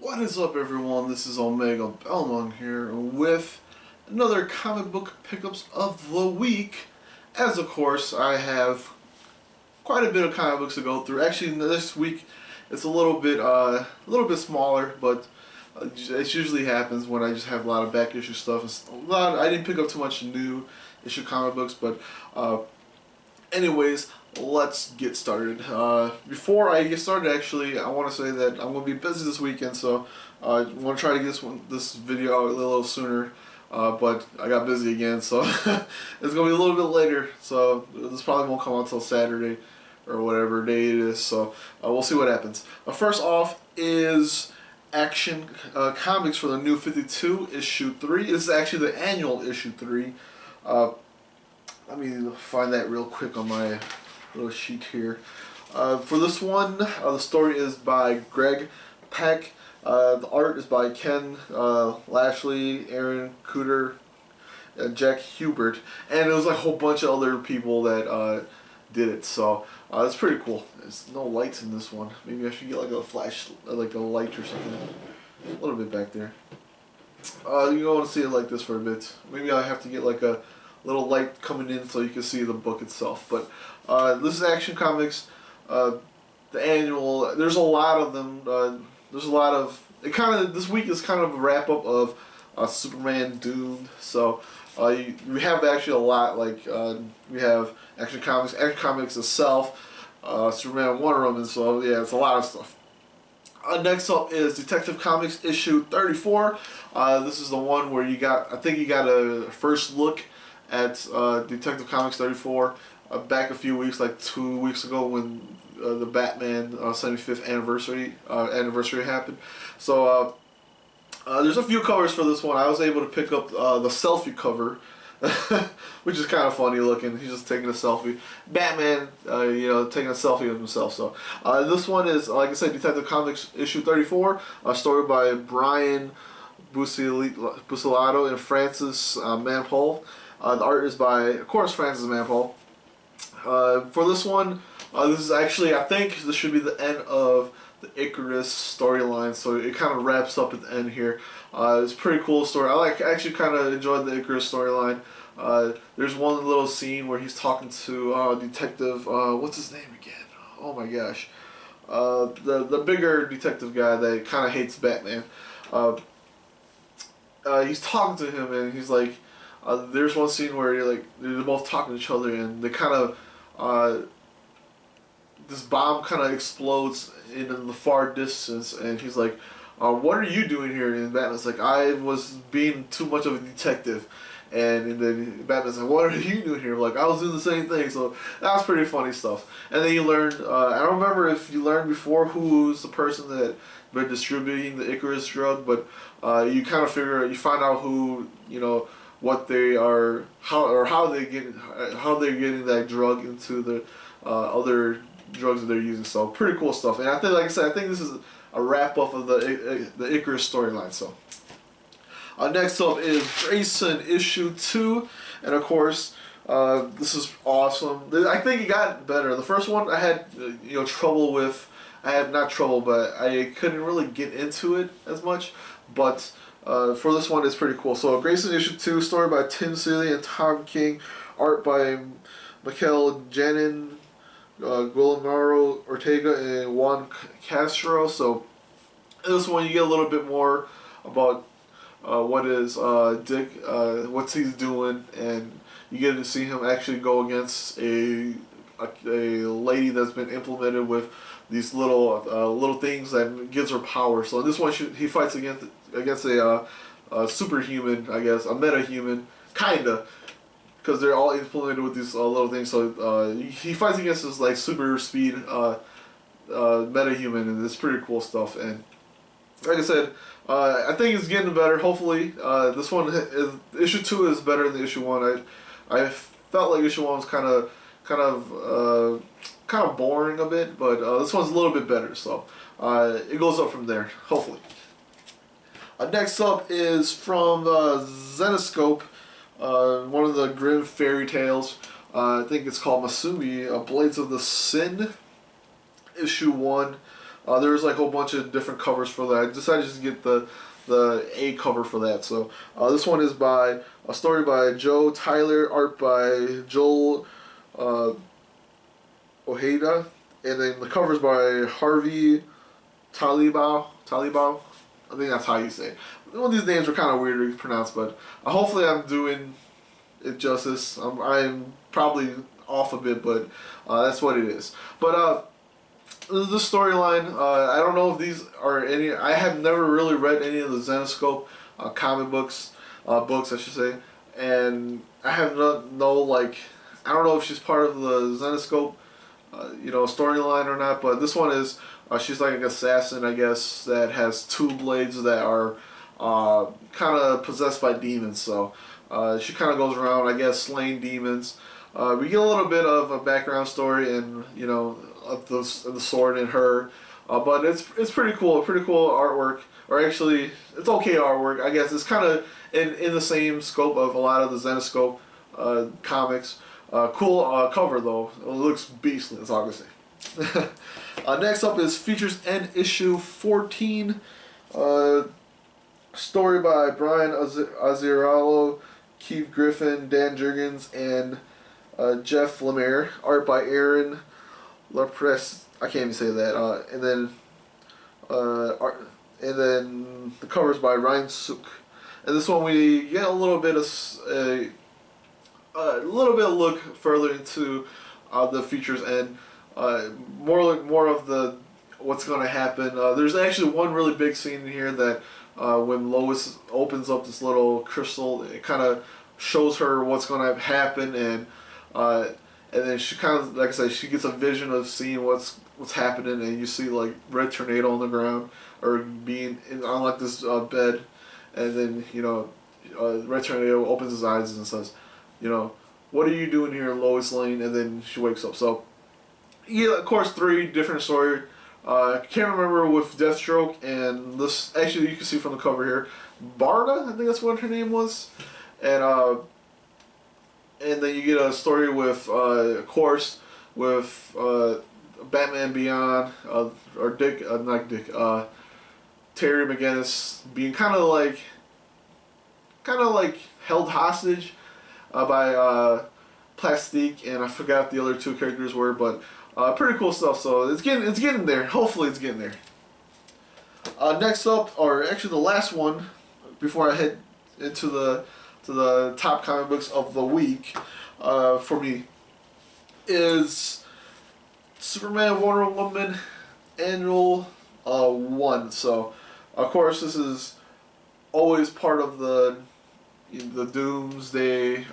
What is up, everyone? This is Omegabalmung here with another comic book pickups of the week. As of course, I have quite a bit of comic books to go through. Actually, this week it's a little bit smaller, but it usually happens when I just have a lot of back issue stuff. I didn't pick up too much new issue comic books, but anyways, let's get started. Before I get started, actually, I want to say that I'm going to be busy this weekend, so I want to try to get this video out a little sooner, but I got busy again, so it's going to be a little bit later, so this probably won't come out until Saturday or whatever day it is, so we'll see what happens. First off is Action Comics for the New 52 issue 3. This is actually the annual issue 3. Let me find that real quick on my little sheet here. For this one, the story is by Greg Pak. The art is by Ken Lashley, Aaron Cooter, and Jack Hubert, and it was like a whole bunch of other people that did it. So it's pretty cool. There's no lights in this one. Maybe I should get like a flash, like a light or something. A little bit back there. You don't want to see it like this for a bit. Maybe I have to get like a little light coming in so you can see the book itself. But this is Action Comics, the annual. There's a lot of them. There's a lot of this week is kind of a wrap up of Superman Doomed. So we have actually a lot. Like we have Action Comics itself, Superman, Wonder Woman. So yeah, it's a lot of stuff. Next up is Detective Comics issue 34. This is the one where I think you got a first look at Detective Comics 34 back a few weeks, like 2 weeks ago, when the Batman 75th anniversary happened. So there's a few covers for this one. I was able to pick up the selfie cover, which is kind of funny looking. He's just taking a selfie. Batman, taking a selfie of himself. So this one is, like I said, Detective Comics issue 34, a story by Brian Buccellato and Francis Manpole. The art is by, of course, Francis Manpole. For this one, this is actually, I think this should be the end of the Icarus storyline, so it kind of wraps up at the end here. It's a pretty cool story. I actually kind of enjoyed the Icarus storyline. There's one little scene where he's talking to Detective, what's his name again? Oh my gosh. The bigger detective guy that kind of hates Batman. He's talking to him and he's like, there's one scene where they're both talking to each other and they kind of this bomb kind of explodes in the far distance, and he's like, "What are you doing here?" And Batman's like, "I was being too much of a detective." And then Batman's like, "What are you doing here?" Like, I was doing the same thing. So that was pretty funny stuff. And then you learned, I don't remember if you learned before who's the person that been distributing the Icarus drug, but you kind of you find out who, what they are, how they're getting that drug into the other drugs that they're using. So pretty cool stuff. And I think, like I said, I think this is a wrap up of the Icarus storyline. So next up is Grayson issue 2, and of course this is awesome. I think it got better. The first one I had trouble with. I had not trouble, but I couldn't really get into it as much. But for this one, it's pretty cool. So Grayson issue 2, story by Tim Seeley and Tom King, art by Mikel Janin, Guillermo Ortega, and Juan Castro. So in this one, you get a little bit more about what is Dick, what he's doing, and you get to see him actually go against a lady that's been implemented with these little things that gives her power. So in this one, he fights against a superhuman, I guess, a metahuman, kinda, because they're all implemented with these little things. So he fights against this like super speed metahuman, and it's pretty cool stuff. And like I said, I think it's getting better. Hopefully, this one issue 2 is better than issue 1. I felt like issue 1 was kind of boring a bit, but this one's a little bit better. So it goes up from there, hopefully. Next up is from Zenescope, one of the Grimm fairy tales. I think it's called Masumi, Blades of the Sin, issue 1. There's like a whole bunch of different covers for that. I decided just to get the A cover for that. So this one is by a story by Joe Tyler, art by Joel Ojeda, and then the cover's by Harvey Talibao. I think that's how you say it. Well, these names are kind of weird to pronounce, but hopefully I'm doing it justice. I'm probably off a bit, but that's what it is. But the storyline, I don't know if these are any. I have never really read any of the Zenescope comic books, books I should say, and I have no like. I don't know if she's part of the Zenescope, storyline or not. But this one is. She's like an assassin, I guess, that has two blades that are kind of possessed by demons. So she kind of goes around, I guess, slaying demons. We get a little bit of a background story and of the sword in her, but it's pretty cool. Pretty cool artwork, or actually, it's okay artwork. I guess it's kind of in the same scope of a lot of the Zenescope comics. Cool cover though. It looks beastly. That's all I'm gonna say. Next up is Features End issue 14. Story by Brian Azzarello, Keith Griffin, Dan Jurgens, and Jeff Lemire. Art by Aaron LaPresse. I can't even say that. And then the covers by Ryan Sook. And this one we get a little bit of look further into the Features End. More of the what's going to happen. There's actually one really big scene in here that when Lois opens up this little crystal, it kind of shows her what's going to happen, and then she kind of, like I said, she gets a vision of seeing what's happening, and you see like red tornado on the ground or being on like this bed, and then red tornado opens his eyes and says, what are you doing here, Lois Lane? And then she wakes up. So. Yeah, of course, 3 different stories. I can't remember with Deathstroke and this. Actually, you can see from the cover here, Barda. I think that's what her name was, and then you get a story with, of course, with Batman Beyond, or Dick, not Dick, Terry McGinnis being kind of like held hostage by Plastique, and I forgot the other 2 characters were, but. Pretty cool stuff. So it's getting there. Hopefully, it's getting there. Next up, or actually the last one, before I head into the top comic books of the week, for me, is Superman Wonder Woman Annual 1. So, of course, this is always part of the Doomsday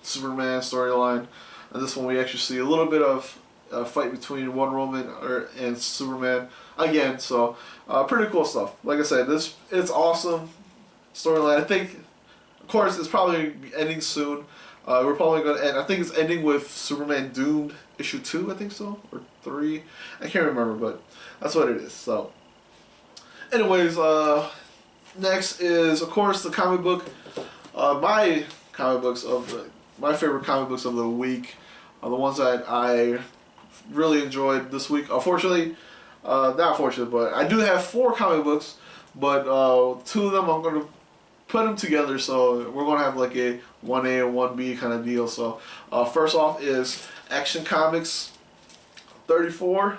Superman storyline. And this one we actually see a little bit of fight between Wonder Woman and Superman again. So pretty cool stuff. Like I said, it's awesome storyline. I think, of course, it's probably ending soon. We're probably going to end. I think it's ending with Superman Doomed issue 2. I think so, or 3. I can't remember, but that's what it is. So, anyways, next is of course the comic book. My favorite comic books of the week. The ones that I really enjoyed this week. Unfortunately, not fortunate, but I do have 4 comic books, but 2 of them I'm going to put them together, so we're going to have like a 1A and 1B kind of deal. So first off is Action Comics 34.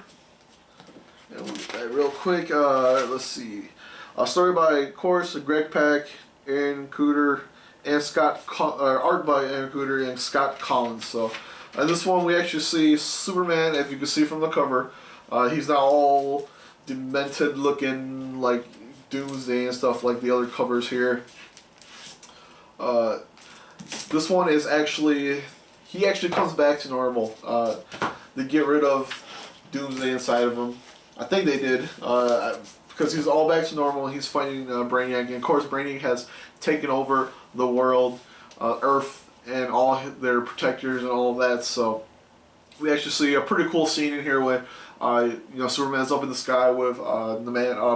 And we'll get that real quick. Let's see. A story by, of course, Greg Pak, Aaron Cooter, and art by Aaron Cooter and Scott Collins. So, in this one we actually see Superman, if you can see from the cover. He's not all demented looking like Doomsday and stuff like the other covers here. This one is he actually comes back to normal. They get rid of Doomsday inside of him. I think they did, because he's all back to normal. He's fighting Brainiac, and of course Brainiac has taken over the world, Earth, and all their protectors and all of that. So we actually see a pretty cool scene in here when Superman's up in the sky with the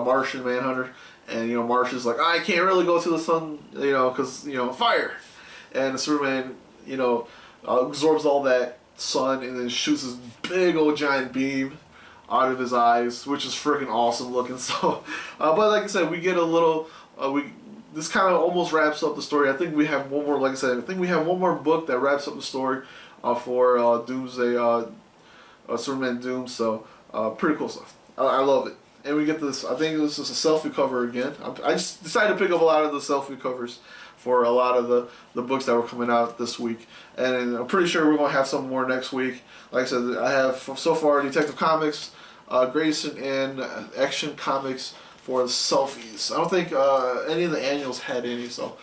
Martian Manhunter, and Martian's like, I can't really go to the sun, because fire, and Superman absorbs all that sun and then shoots this big old giant beam out of his eyes, which is freaking awesome looking. So, but like I said, we get a little this kind of almost wraps up the story. I think we have one more. Like I said, I think we have one more book that wraps up the story for Doomsday, Superman Doom. So, pretty cool stuff. I love it. And we get this. I think this is a selfie cover again. I just decided to pick up a lot of the selfie covers for a lot of the books that were coming out this week, and I'm pretty sure we're gonna have some more next week. Like I said, I have so far Detective Comics, Grayson, and Action Comics for the selfies. I don't think any of the annuals had any, so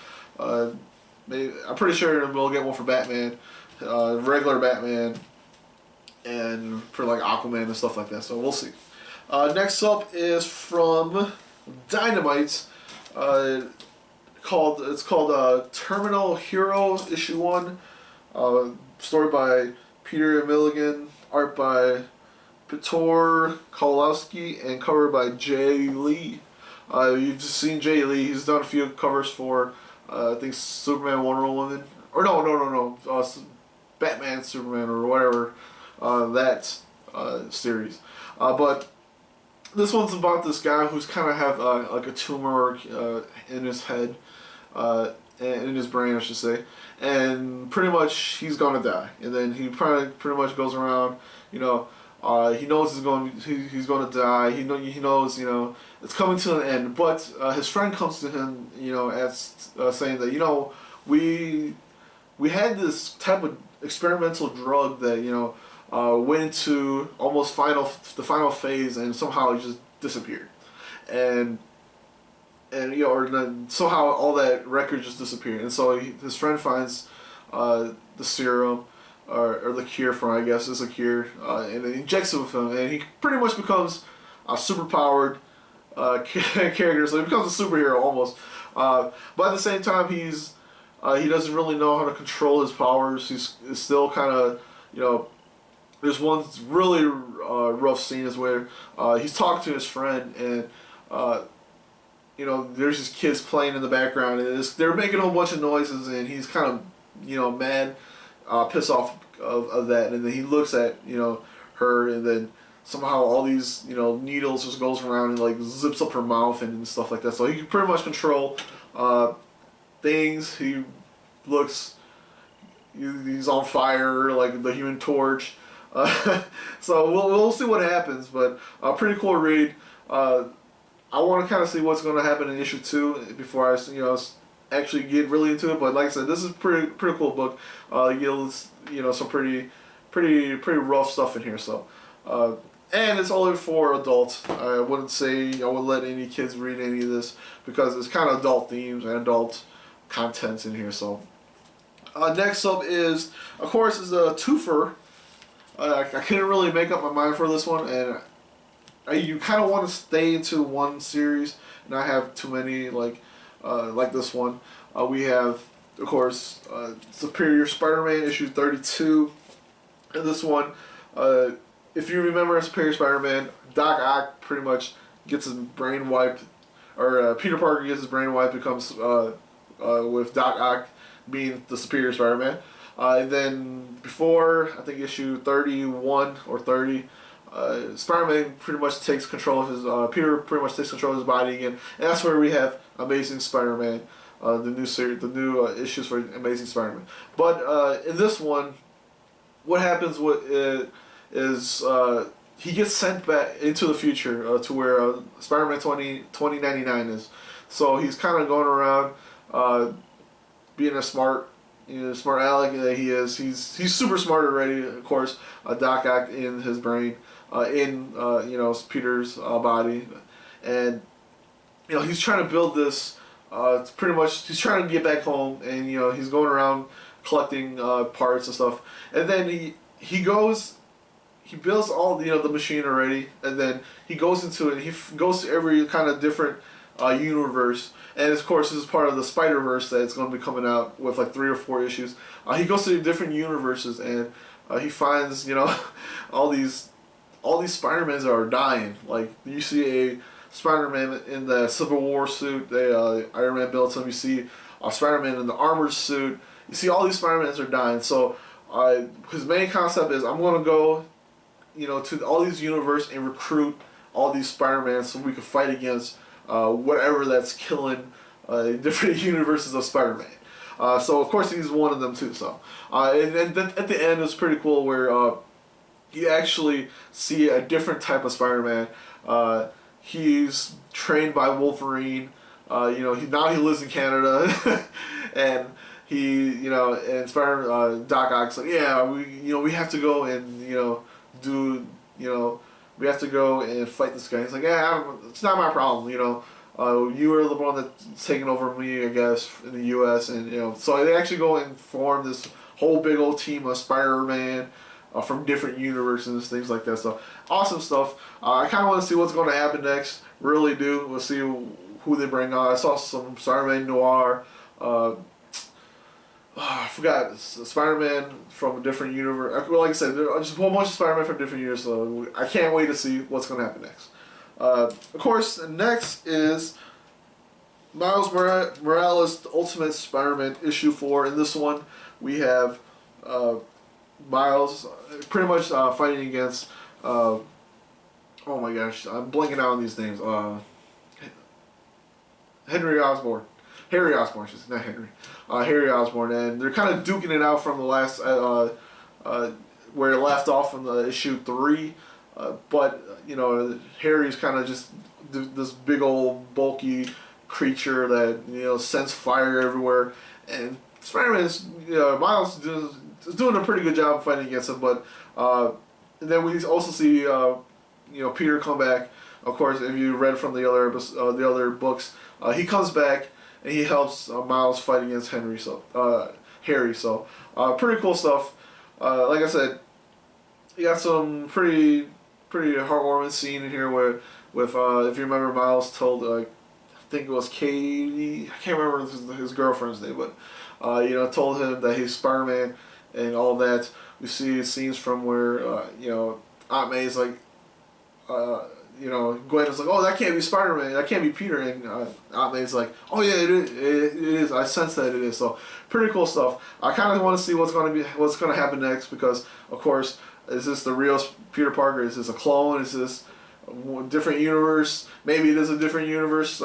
maybe, I'm pretty sure we'll get one for Batman, regular Batman, and for like Aquaman and stuff like that. So we'll see. Next up is from Dynamite. It's called Terminal Hero Issue 1. Story by Peter Milligan, art by Piotr Kowalski, and cover by Jay Lee. You've just seen Jay Lee. He's done a few covers for I think Superman, Wonder Woman, or no, Batman, Superman, or whatever that series. But this one's about this guy who's kind of have like a tumor in his head, in his brain, I should say, and pretty much he's gonna die. And then he pretty much goes around, he knows he's gonna die. He knows it's coming to an end. But his friend comes to him, as saying that we had this type of experimental drug that went into almost the final phase, and somehow it just disappeared, and somehow all that record just disappeared. And so his friend finds the serum or the cure for, I guess it's a cure, and it injects it with him, and he pretty much becomes a super powered character. So he becomes a superhero almost, but at the same time he doesn't really know how to control his powers. He's still kind of there's one really rough scene is where he's talking to his friend, and there's just kids playing in the background, and they're making a whole bunch of noises, and he's kind of mad, pissed off of that, and then he looks at her, and then somehow all these needles just goes around and like zips up her mouth and stuff like that. So he can pretty much control things. He looks, he's on fire like the Human Torch. So we'll see what happens, but pretty cool read. I want to kind of see what's going to happen in issue 2 before I actually get really into it. But like I said, this is pretty cool book. Some pretty rough stuff in here. So and it's only for adults. I wouldn't say I would let any kids read any of this because it's kind of adult themes and adult contents in here. So next up is, of course, is a twofer. I couldn't really make up my mind for this one, and you kind of want to stay into one series, and I have too many like this one. We have, of course, Superior Spider-Man issue 32, and this one, if you remember Superior Spider-Man, Doc Ock pretty much gets his brain wiped, or Peter Parker gets his brain wiped, becomes with Doc Ock being the Superior Spider-Man. And then before, I think issue 31 or 30, Spider-Man pretty much takes control of his, Peter pretty much takes control of his body again. And that's where we have Amazing Spider-Man, the new series, the new issues for Amazing Spider-Man. But in this one, what happens is he gets sent back into the future to where Spider-Man 2099 is. So he's kind of going around being a smart aleck that he is. He's super smart already, of course. Doc Ock in his brain, in Peter's body, and he's trying to build this. Pretty much, he's trying to get back home, and he's going around collecting parts and stuff. And then he builds all the machine already, and then he goes into it. He goes to every kind of different universe. And of course, this is part of the Spider-Verse that's going to be coming out with like 3 or 4 issues. He goes to different universes, and he finds all these Spider-Mans that are dying. Like you see a Spider-Man in the Civil War suit, Iron Man built him. You see a Spider-Man in the armored suit. You see all these Spider-Mans are dying. So his main concept is, I'm going to go to all these universe and recruit all these Spider-Man so we can fight against whatever that's killing different universes of Spider-Man. So of course he's one of them too. So and then at the end it's pretty cool where you actually see a different type of Spider-Man. He's trained by Wolverine. Now he lives in Canada, and and Doc Ock's like, yeah, we have to go and we have to go and fight this guy. He's like, yeah, it's not my problem. You were the one that's taking over me, I guess, in the U.S. And so they actually go and form this whole big old team of Spider-Man from different universes, things like that. So awesome stuff. I kind of want to see what's going to happen next. Really do. We'll see who they bring on. I saw some Spider-Man Noir. I forgot, Spider-Man from a different universe. Well, like I said, there's just a whole bunch of Spider-Man from different universes, so I can't wait to see what's going to happen next. Of course, next is Miles Morales, The Ultimate Spider-Man issue 4. In this one, we have Miles pretty much fighting against, oh my gosh, I'm blanking out on these names. Harry Osborn, not Henry. Harry Osborn, and they're kind of duking it out from the last, where it left off from the issue 3. But Harry's kind of just this big old bulky creature that sends fire everywhere, and Spider-Man's Miles is doing a pretty good job fighting against him. But and then we also see Peter come back. Of course, if you read from the other books, he comes back and he helps Miles fight against Harry. So pretty cool stuff. Like I said, you got some pretty heartwarming scene in here where if you remember, Miles told I think it was Katie, I can't remember his girlfriend's name, but told him that he's Spider-Man and all that. We see scenes from where Aunt May's like Gwen is like, oh, that can't be Spider-Man, that can't be Peter, and Aunt May's like, oh yeah, it is. I sense that it is. So pretty cool stuff. I kind of want to see what's going to happen next, because of course, is this the real Peter Parker? Is this a clone? Is this a different universe? Maybe it is a different universe.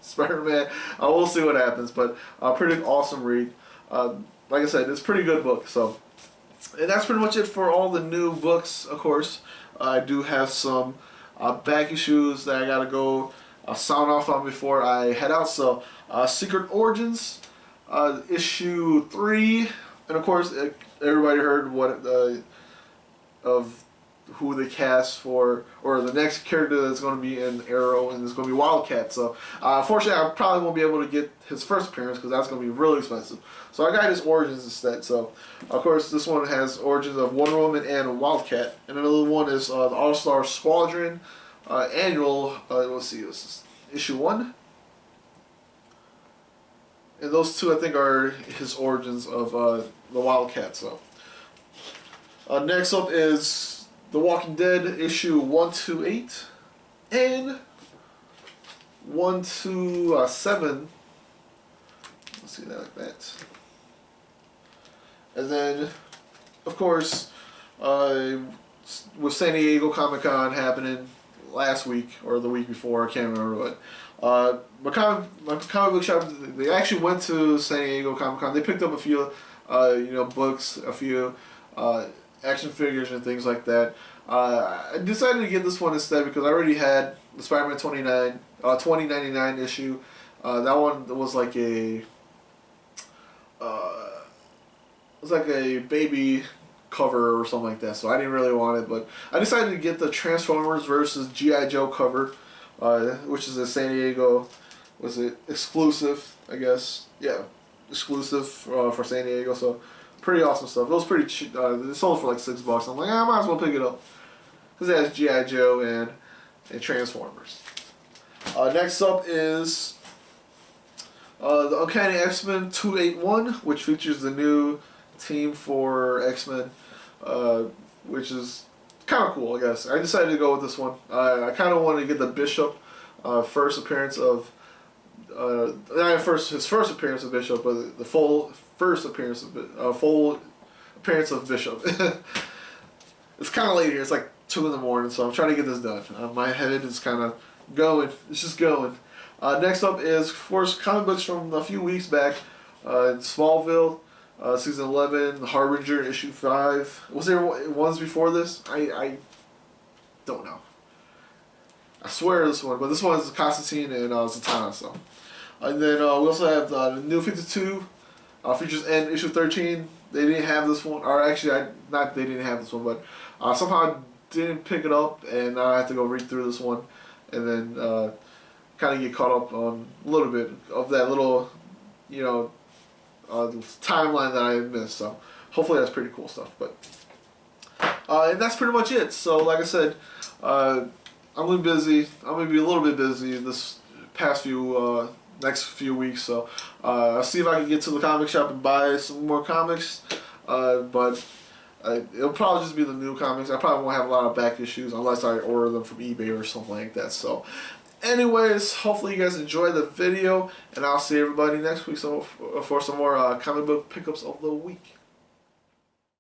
Spider-Man. We'll see what happens, but pretty awesome read. Like I said, it's a pretty good book. So, and that's pretty much it for all the new books. Of course, I do have some back issues that I gotta go sound off on before I head out. So, Secret Origins, issue 3, and of course, everybody heard what of who they cast for, or the next character that's going to be in Arrow, and it's going to be Wildcat. So, unfortunately, I probably won't be able to get his first appearance because that's going to be really expensive. So I got his origins instead. So, of course, this one has origins of Wonder Woman and Wildcat, and another one is the All-Star Squadron annual. Let's see, this is issue 1, and those two I think are his origins of the Wildcat. So, next up is The Walking Dead issue 1-8 and 1-7. Let's see that like that. And then, of course, with San Diego Comic-Con happening last week or the week before, I can't remember what. My comic book shop, they actually went to San Diego Comic-Con. They picked up a few, books, a few action figures and things like that. I decided to get this one instead because I already had the Spider-Man 2099 issue. That one was like a baby cover or something like that, so I didn't really want it. But I decided to get the Transformers versus G.I. Joe cover, which is a San Diego, was it exclusive? I guess, yeah, exclusive for San Diego. So. Pretty awesome stuff. It was pretty cheap. They sold for like $6. I'm like, I might as well pick it up because it has G.I. Joe and Transformers. Next up is the Uncanny X-Men 281, which features the new team for X-Men, which is kind of cool, I guess. I decided to go with this one. I kind of wanted to get the Bishop first appearance of. Not his first appearance of Bishop, but the full appearance of Bishop. It's kind of late here. It's like 2 in the morning, so I'm trying to get this done. My head is kind of going. It's just going. Next up is, of course, comic books from a few weeks back. Smallville, season 11, Harbinger, issue 5. Was there ones before this? I don't know. I swear this one, but this one is Constantine and Zatanna. So, and then we also have the New 52, Futures End, issue 13. They didn't have this one, or actually, not they didn't have this one, but somehow I didn't pick it up, and now I have to go read through this one, and then kind of get caught up on a little bit of that little, you know, timeline that I missed. So hopefully that's pretty cool stuff. But and that's pretty much it. So like I said, I'm gonna be busy. I'm gonna be a little bit busy this past few next few weeks. So I'll see if I can get to the comic shop and buy some more comics. But it'll probably just be the new comics. I probably won't have a lot of back issues unless I order them from eBay or something like that. So anyways, hopefully you guys enjoyed the video, and I'll see everybody next week for some more comic book pickups of the week.